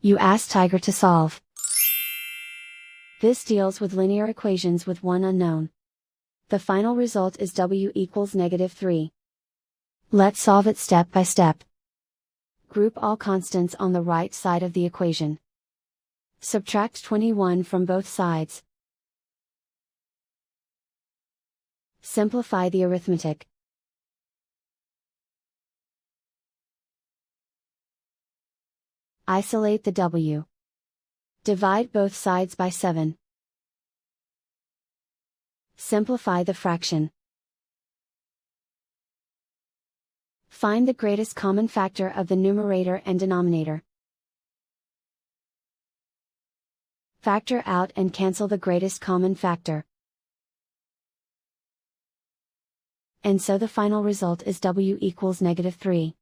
You ask Tiger to solve. This deals with linear equations with one unknown. The final result is w equals -3. Let's solve it step by step. Group all constants on the right side of the equation. Subtract 21 from both sides. Simplify the arithmetic. Isolate the w. Divide both sides by 7. Simplify the fraction. Find the greatest common factor of the numerator and denominator. Factor out and cancel the greatest common factor. And so the final result is w equals -3.